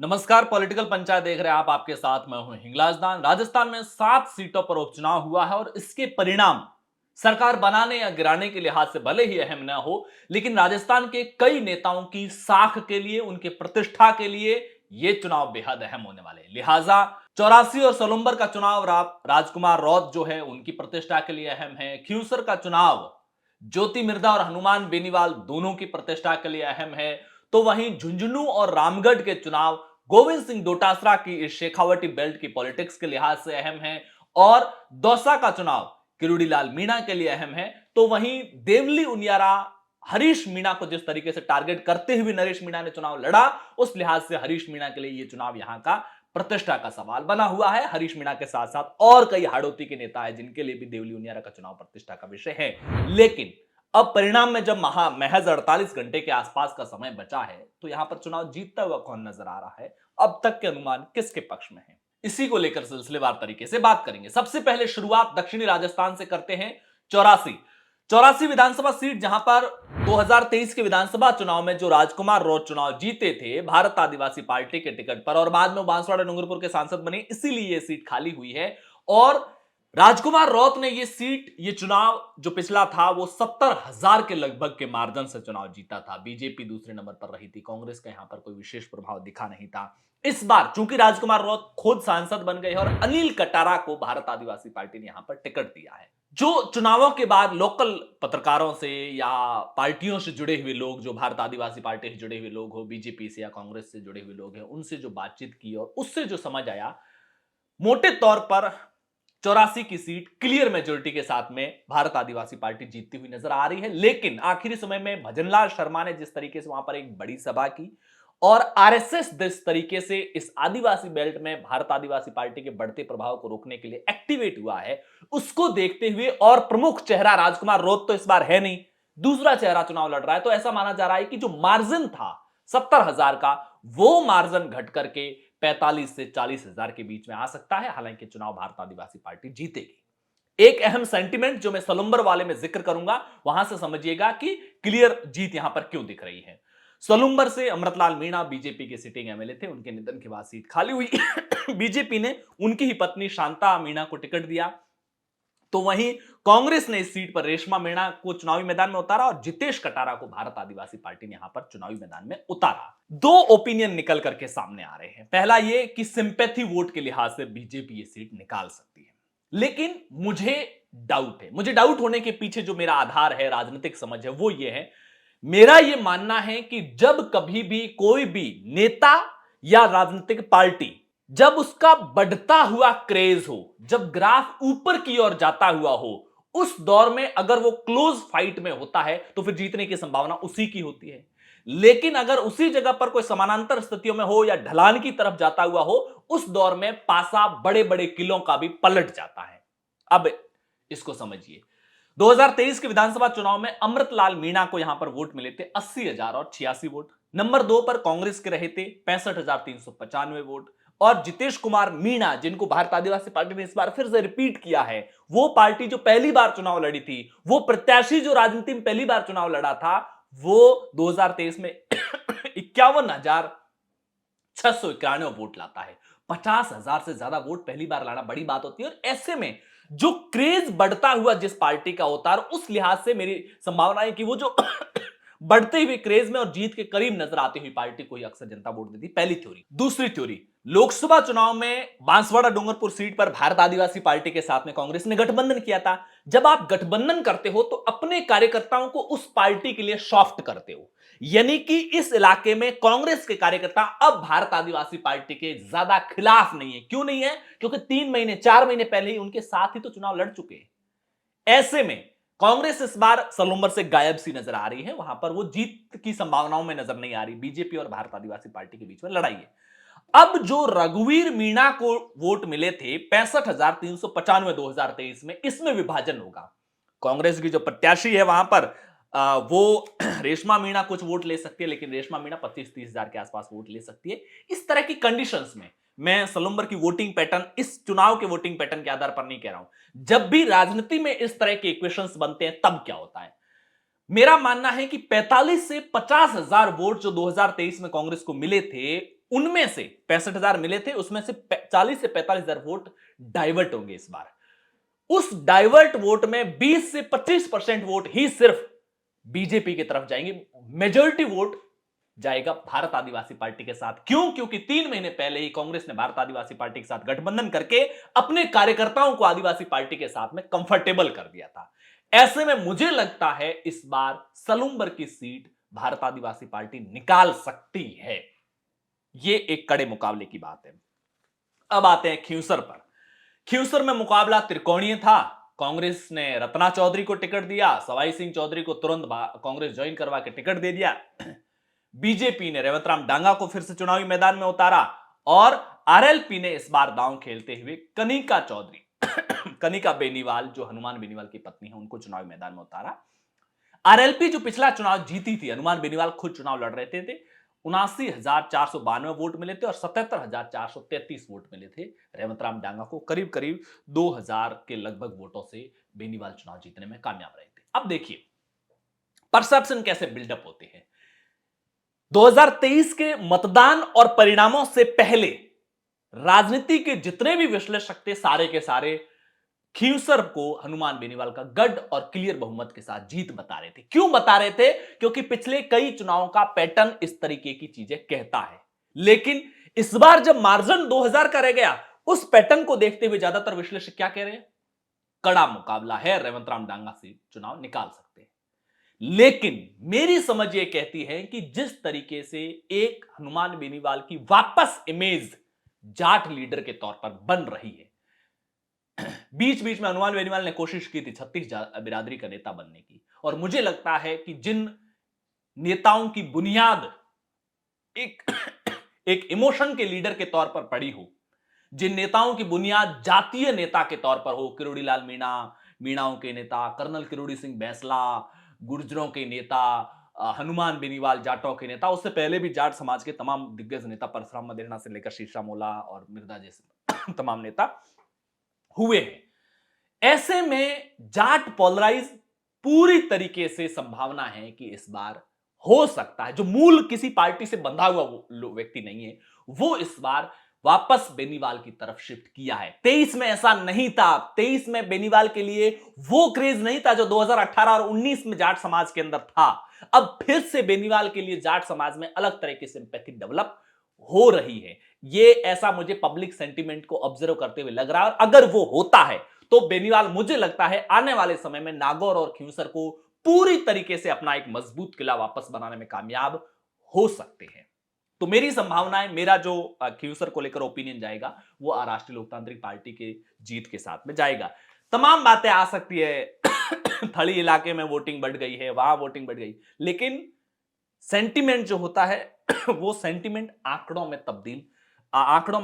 नमस्कार, पॉलिटिकल पंचायत देख रहे हैं आप। आपके साथ मैं हूं हिंगलाज दान। राजस्थान में 7 सीटों पर उपचुनाव हुआ है और इसके परिणाम सरकार बनाने या गिराने के लिहाज से भले ही अहम ना हो, लेकिन राजस्थान के कई नेताओं की साख के लिए, उनके प्रतिष्ठा के लिए ये चुनाव बेहद अहम होने वाले हैं। लिहाजा 84 और सोलुम्बर का चुनाव राजकुमार रौत जो है उनकी प्रतिष्ठा के लिए अहम है। खियूसर का चुनाव ज्योति मिर्धा और हनुमान बेनीवाल दोनों की प्रतिष्ठा के लिए अहम है। तो वहीं झुंझुनू और रामगढ़ के चुनाव गोविंद सिंह डोटासरा की इस शेखावटी बेल्ट की पॉलिटिक्स के लिहाज से अहम है। और दौसा का चुनाव किरोड़ीलाल मीणा के लिए अहम है। तो वहीं देवली उनियारा हरीश मीणा को जिस तरीके से टारगेट करते हुए नरेश मीणा ने चुनाव लड़ा, उस लिहाज से हरीश मीणा के लिए यह चुनाव यहां का प्रतिष्ठा का सवाल बना हुआ है। हरीश मीणा के साथ साथ और कई हाड़ौती के नेता हैं जिनके लिए भी देवली उनियारा का चुनाव प्रतिष्ठा का विषय है। लेकिन अब परिणाम में जब महज 48 घंटे के आसपास का समय बचा है, तो यहां पर चुनाव जीतता हुआ कौन नजर आ रहा है, अब तक के अनुमान किसके पक्ष में है, इसी को लेकर सिलसिलेवार तरीके से बात करेंगे। सबसे पहले शुरुआत दक्षिणी राजस्थान से करते हैं। चौरासी चौरासी विधानसभा सीट, जहां पर 2023 के विधानसभा चुनाव में जो राजकुमार रौत चुनाव जीते थे भारत आदिवासी पार्टी के टिकट पर और बाद में बांसवाड़ा डूंगरपुर के सांसद बने, इसीलिए यह सीट खाली हुई है। और राजकुमार रौत ने यह सीट, यह चुनाव जो पिछला था वो 70,000 के लगभग के मार्जिन से चुनाव जीता था। बीजेपी दूसरे नंबर पर रही थी, कांग्रेस का यहां पर कोई विशेष प्रभाव दिखा नहीं था। इस बार चूंकि राजकुमार रौत खुद सांसद बन गए और अनिल कटारा को भारत आदिवासी पार्टी ने यहां पर टिकट दिया है। जो चुनावों के बाद लोकल पत्रकारों से या पार्टियों से जुड़े हुए लोग, जो भारत आदिवासी पार्टी से जुड़े हुए लोग हो, बीजेपी से या कांग्रेस से जुड़े हुए लोग हैं, उनसे जो बातचीत की और उससे जो समझ आया, मोटे तौर पर 84 की सीट क्लियर मेजोरिटी के साथ में भारत आदिवासी पार्टी जीतती हुई नजर आ रही है। लेकिन आखिरी समय में भजनलाल शर्मा ने जिस तरीके से वहां पर एक बड़ी सभा की और आरएसएस जिस तरीके से इस आदिवासी बेल्ट में भारत आदिवासी पार्टी के बढ़ते प्रभाव को रोकने के लिए एक्टिवेट हुआ है, उसको देखते हुए, और प्रमुख चेहरा राजकुमार रौत तो इस बार है नहीं, दूसरा चेहरा चुनाव लड़ रहा है, तो ऐसा माना जा रहा है कि जो मार्जिन था 70,000 का, वो मार्जिन घट करके 45 से 40,000 के बीच में आ सकता है। हालांकि चुनाव भारत आदिवासी पार्टी जीतेगी। एक अहम सेंटीमेंट जो मैं सोलुम्बर वाले में जिक्र करूंगा, वहां से समझिएगा कि क्लियर जीत यहां पर क्यों दिख रही है। सोलुम्बर से अमृतलाल मीणा बीजेपी के सिटिंग एमएलए थे, उनके निधन के बाद सीट खाली हुई। बीजेपी ने उनकी ही पत्नी शांता मीणा को टिकट दिया। तो वहीं कांग्रेस ने इस सीट पर रेशमा मीणा को चुनावी मैदान में उतारा और जितेश कटारा को भारत आदिवासी पार्टी ने यहां पर चुनावी मैदान में उतारा। दो ओपिनियन निकल करके सामने आ रहे हैं। पहला यह कि सिंपैथी वोट के लिहाज से बीजेपी ये सीट निकाल सकती है, लेकिन मुझे डाउट है। मुझे डाउट होने के पीछे जो मेरा आधार है, राजनीतिक समझ है, वो ये है, मेरा यह मानना है कि जब कभी भी कोई भी नेता या राजनीतिक पार्टी, जब उसका बढ़ता हुआ क्रेज हो, जब ग्राफ ऊपर की ओर जाता हुआ हो, उस दौर में अगर वो क्लोज फाइट में होता है तो फिर जीतने की संभावना उसी की होती है। लेकिन अगर उसी जगह पर कोई समानांतर स्थितियों में हो या ढलान की तरफ जाता हुआ हो, उस दौर में पासा बड़े बड़े किलों का भी पलट जाता है। अब इसको समझिए। 2023 के विधानसभा चुनाव में अमृतलाल मीणा को यहां पर वोट मिले थे 80,000 और 86 वोट। नंबर 2 पर कांग्रेस के रहे थे 65,395 वोट। और जितेश कुमार मीणा, जिनको भारत आदिवासी पार्टी ने इस बार फिर से रिपीट किया है, वो पार्टी जो पहली बार चुनाव लड़ी थी, वो प्रत्याशी जो राजनीति में पहली बार चुनाव लड़ा था, वो 2023 में 51,691 वोट लाता है। 50,000 से ज्यादा वोट पहली बार लाना बड़ी बात होती है। और ऐसे में जो क्रेज बढ़ता हुआ जिस पार्टी का होता है, उस लिहाज से मेरी संभावना है कि वो जो बढ़ते हुए क्रेज में और जीत के करीब नजर आती हुई पार्टी को ही अक्सर जनता वोट देती। पहली थ्योरी। दूसरी थ्योरी, लोकसभा चुनाव में बांसवाड़ा डूंगरपुर सीट पर भारत आदिवासी पार्टी के साथ में कांग्रेस ने गठबंधन किया था। जब आप गठबंधन करते हो तो अपने कार्यकर्ताओं को उस पार्टी के लिए सॉफ्ट करते हो, यानी कि इस इलाके में कांग्रेस के कार्यकर्ता अब भारत आदिवासी पार्टी के ज्यादा खिलाफ नहीं है। क्यों नहीं है? क्योंकि 3 महीने 4 महीने पहले ही उनके साथ ही तो चुनाव लड़ चुके हैं। ऐसे में कांग्रेस इस बार सोलुम्बर से गायब सी नजर आ रही है, वहां पर वो जीत की संभावनाओं में नजर नहीं आ रही। बीजेपी और भारत आदिवासी पार्टी के बीच में लड़ाई है। अब जो रघुवीर मीणा को वोट मिले थे 65,395 2023 में, इसमें विभाजन होगा। कांग्रेस की जो प्रत्याशी है वहां पर वो रेशमा मीणा कुछ वोट ले सकती है, लेकिन रेशमा मीणा 25-30 हजार के आसपास वोट ले सकती है। इस तरह की कंडीशंस में मैं सोलुम्बर की वोटिंग पैटर्न, इस चुनाव के वोटिंग पैटर्न के आधार पर नहीं कह रहा हूं। जब भी राजनीति में इस तरह के इक्वेशंस बनते हैं तब क्या होता है, मेरा मानना है कि 45 से 50 हजार वोट जो 2023 में कांग्रेस को मिले थे, उनमें से 65,000 मिले थे, उसमें से 40 से 45,000 वोट डाइवर्ट होंगे इस बार। उस डाइवर्ट वोट में 20 से 25% वोट ही सिर्फ बीजेपी की तरफ जाएंगे। मेजॉरिटी वोट जाएगा भारत आदिवासी पार्टी के साथ। क्यों? क्योंकि 3 महीने पहले ही कांग्रेस ने भारत आदिवासी पार्टी के साथ गठबंधन करके अपने कार्यकर्ताओं को आदिवासी पार्टी के साथ में कंफर्टेबल कर दिया था। ऐसे में मुझे लगता है इस बार सलूम्बर की सीट भारत आदिवासी पार्टी निकाल सकती है। यह एक कड़े मुकाबले की बात है। अब आते हैं खींवसर पर। खींवसर में मुकाबला त्रिकोणीय था। कांग्रेस ने रत्ना चौधरी को टिकट दिया, सवाई सिंह चौधरी को तुरंत कांग्रेस ज्वाइन करवा के टिकट दे दिया। बीजेपी ने रेवतराम डांगा को फिर से चुनावी मैदान में उतारा और आरएलपी ने इस बार दांव खेलते हुए कनिका चौधरी कनिका बेनीवाल, जो हनुमान बेनीवाल की पत्नी है, उनको चुनावी मैदान में उतारा। आरएलपी जो पिछला चुनाव जीती थी, हनुमान बेनीवाल खुद चुनाव लड़ रहे थे 79,492 वोट मिले थे और 77,433 वोट मिले थे रेवतराम डांगा को। करीब करीब 2,000 के लगभग वोटों से बेनीवाल चुनाव जीतने में कामयाब रहे थे। अब देखिए परसेप्शन कैसे बिल्डअप होते हैं। 2023 के मतदान और परिणामों से पहले राजनीति के जितने भी विश्लेषक थे, सारे के सारे खींवसर को हनुमान बेनीवाल का गढ़ और क्लियर बहुमत के साथ जीत बता रहे थे। क्यों बता रहे थे? क्योंकि पिछले कई चुनावों का पैटर्न इस तरीके की चीजें कहता है। लेकिन इस बार जब मार्जिन 2,000 का रह गया, उस पैटर्न को देखते हुए ज्यादातर विश्लेषक क्या कह रहे हैं? कड़ा मुकाबला है, रेवतराम डांगा से चुनाव निकाल सकते हैं। लेकिन मेरी समझ यह कहती है कि जिस तरीके से एक हनुमान बेनीवाल की वापस इमेज जाट लीडर के तौर पर बन रही है, बीच बीच में हनुमान बेनीवाल ने कोशिश की थी छत्तीस बिरादरी का नेता बनने की, और मुझे लगता है कि जिन नेताओं की बुनियाद एक एक इमोशन के लीडर के तौर पर पड़ी हो, जिन नेताओं की बुनियाद जातीय नेता के तौर पर हो, किरोड़ी लाल मीणा, मीणाओं के नेता कर्नल किरोड़ी सिंह बैंसला, गुर्जरों के नेता हनुमान बेनीवाल जाटों के नेता, उससे पहले भी जाट समाज के तमाम दिग्गज नेता परशुराम मदेरणा से लेकर शीशा मोला और मिर्जा जैसे तमाम नेता हुए हैं। ऐसे में जाट पोलराइज पूरी तरीके से संभावना है कि इस बार हो सकता है, जो मूल किसी पार्टी से बंधा हुआ व्यक्ति नहीं है, वो इस बार वापस बेनीवाल की तरफ शिफ्ट किया है। 23 में ऐसा नहीं था। 23 में बेनीवाल के लिए वो क्रेज नहीं था जो 2018 और 19 में जाट समाज के अंदर था। अब फिर से बेनीवाल के लिए जाट समाज में अलग तरह की सिंपैथी डेवलप हो रही है। ये ऐसा मुझे पब्लिक सेंटीमेंट को ऑब्जर्व करते हुए लग रहा है, और अगर वो होता है तो बेनीवाल मुझे लगता है आने वाले समय में नागौर और खींवसर को पूरी तरीके से अपना एक मजबूत किला वापस बनाने में कामयाब हो सकते हैं। तो मेरी संभावना है, मेरा जो खींवसर को लेकर ओपिनियन जाएगा वो राष्ट्रीय लोकतांत्रिक पार्टी के जीत के साथ में जाएगा। तमाम बातें आ सकती है थड़ी इलाके में वोटिंग बढ़ गई है, वहां वोटिंग बढ़ गई, लेकिन सेंटिमेंट जो होता है वो सेंटिमेंट आंकड़ों में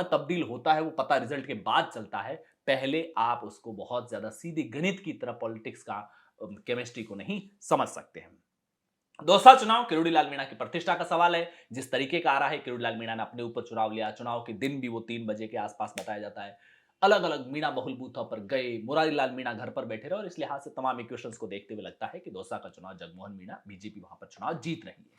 तब्दील होता है। वो पता रिजल्ट के बाद चलता है, पहले आप उसको बहुत ज्यादा सीधी गणित की तरह, पॉलिटिक्स का केमिस्ट्री को नहीं समझ सकते हैं। दौसा चुनाव किरोड़ी लाल मीणा की प्रतिष्ठा का सवाल है। जिस तरीके का आ रहा है, किरोड़ी लाल मीणा ने अपने ऊपर चुनाव लिया, चुनाव के दिन भी वो 3 बजे के आसपास बताया जाता है, अलग अलग मीणा बहुल बूथों पर गए, मुरारी लाल मीणा घर पर बैठे रहे, और इस लिहाज से तमाम इक्वेशंस को देखते हुए लगता है कि दौसा का चुनाव जगमोहन मीणा, बीजेपी वहां पर चुनाव जीत रही है।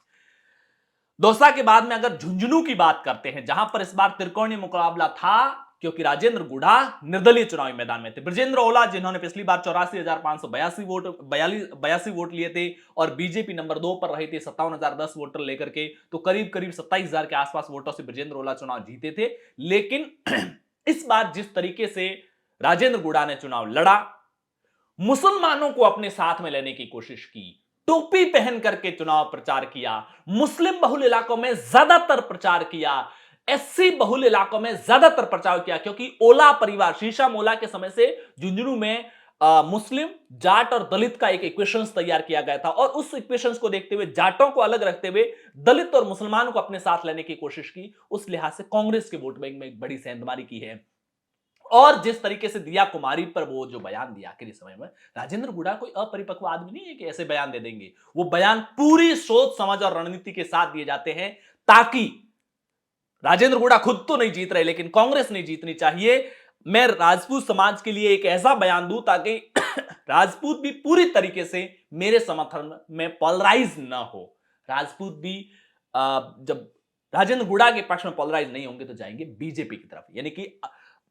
दौसा के बाद में अगर झुंझुनू की बात करते हैं, जहां पर इस बार त्रिकोणीय मुकाबला था, क्योंकि राजेंद्र गुढ़ा निर्दलीय चुनावी मैदान में थे, ब्रजेंद्र ओला जिन्होंने पिछली बार 84,582 वोट लिए थे और बीजेपी नंबर 2 पर रही थी 57,010 वोटर लेकर के, तो करीब करीब 27,000 के आसपास वोटों से ब्रजेंद्र ओला चुनाव जीते थे। लेकिन इस बार जिस तरीके से राजेंद्र गुढ़ा ने चुनाव लड़ा, मुसलमानों को अपने साथ में लेने की कोशिश की, टोपी पहन करके चुनाव प्रचार किया, मुस्लिम बहुल इलाकों में ज्यादातर प्रचार किया, एससी बहुल इलाकों में ज्यादातर प्रचार किया, क्योंकि ओला परिवार शीशा मोला के समय से झुंझुनू में मुस्लिम, जाट और दलित का एक इक्वेशंस तैयार किया गया था, और उस इक्वेशंस को देखते हुए, जाटों को अलग रखते हुए दलित और मुसलमानों को अपने साथ लेने की कोशिश की। उस लिहाज से कांग्रेस के वोट बैंक में एक बड़ी सेंधमारी की है। और जिस तरीके से दिया कुमारी पर वो जो बयान दिया आखिरी समय में, राजेंद्र गुढ़ा कोई अपरिपक्व आदमी नहीं है कि ऐसे बयान दे देंगे। वो बयान पूरी सोच समझ और रणनीति के साथ दिए जाते हैं, ताकि राजेंद्र गुढ़ा खुद तो नहीं जीत रहे, लेकिन कांग्रेस नहीं जीतनी चाहिए। मैं राजपूत समाज के लिए एक ऐसा बयान दूं ताकि राजपूत भी पूरी तरीके से मेरे समर्थन में पोलराइज ना हो। राजपूत भी जब राजेंद्र गुड़ा के पक्ष में पोलराइज नहीं होंगे तो जाएंगे बीजेपी की तरफ, यानी कि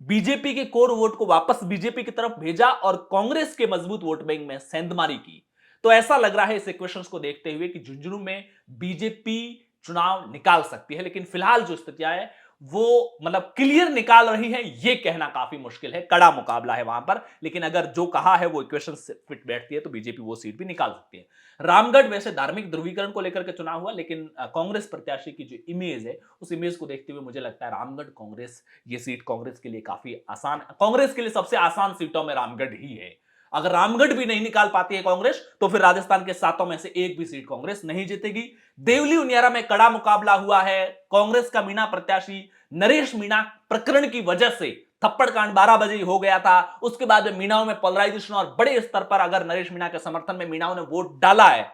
बीजेपी के कोर वोट को वापस बीजेपी की तरफ भेजा और कांग्रेस के मजबूत वोट बैंक में सेंधमारी की। तो ऐसा लग रहा है इस इक्वेशंस को देखते हुए कि झुंझुनू में बीजेपी चुनाव निकाल सकती है, लेकिन फिलहाल जो स्थितियां है वो मतलब क्लियर निकाल रही है, ये कहना काफी मुश्किल है, कड़ा मुकाबला है वहां पर। लेकिन अगर जो कहा है वो इक्वेशन फिट बैठती है तो बीजेपी वो सीट भी निकाल सकती है। रामगढ़ वैसे धार्मिक ध्रुवीकरण को लेकर के चुनाव हुआ, लेकिन कांग्रेस प्रत्याशी की जो इमेज है उस इमेज को देखते हुए मुझे लगता है रामगढ़ कांग्रेस, ये सीट कांग्रेस के लिए काफी आसान, कांग्रेस के लिए सबसे आसान सीटों में रामगढ़ ही है। अगर रामगढ़ भी नहीं निकाल पाती है कांग्रेस तो फिर राजस्थान के 7 में से एक भी सीट कांग्रेस नहीं जीतेगी। देवली उनियारा में कड़ा मुकाबला हुआ है। कांग्रेस का मीणा प्रत्याशी नरेश मीणा प्रकरण की वजह से थप्पड़ कांड 12 बजे ही हो गया था, उसके बाद में मीणाओं में पोलराइजेशन और बड़े स्तर पर अगर नरेश मीणा के समर्थन में मीणाओं ने वोट डाला है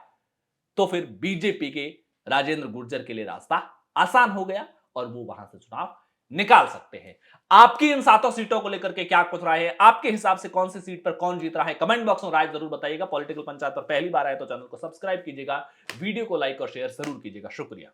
तो फिर बीजेपी के राजेंद्र गुर्जर के लिए रास्ता आसान हो गया और वो वहां से चुनाव निकाल सकते हैं। आपकी इन 7 सीटों को लेकर के क्या कुछ राय है, आपके हिसाब से कौन सी सीट पर कौन जीत रहा है, कमेंट बॉक्स में राय जरूर बताइएगा। पॉलिटिकल पंचायत पर पहली बार आए तो चैनल को सब्सक्राइब कीजिएगा, वीडियो को लाइक और शेयर जरूर कीजिएगा। शुक्रिया।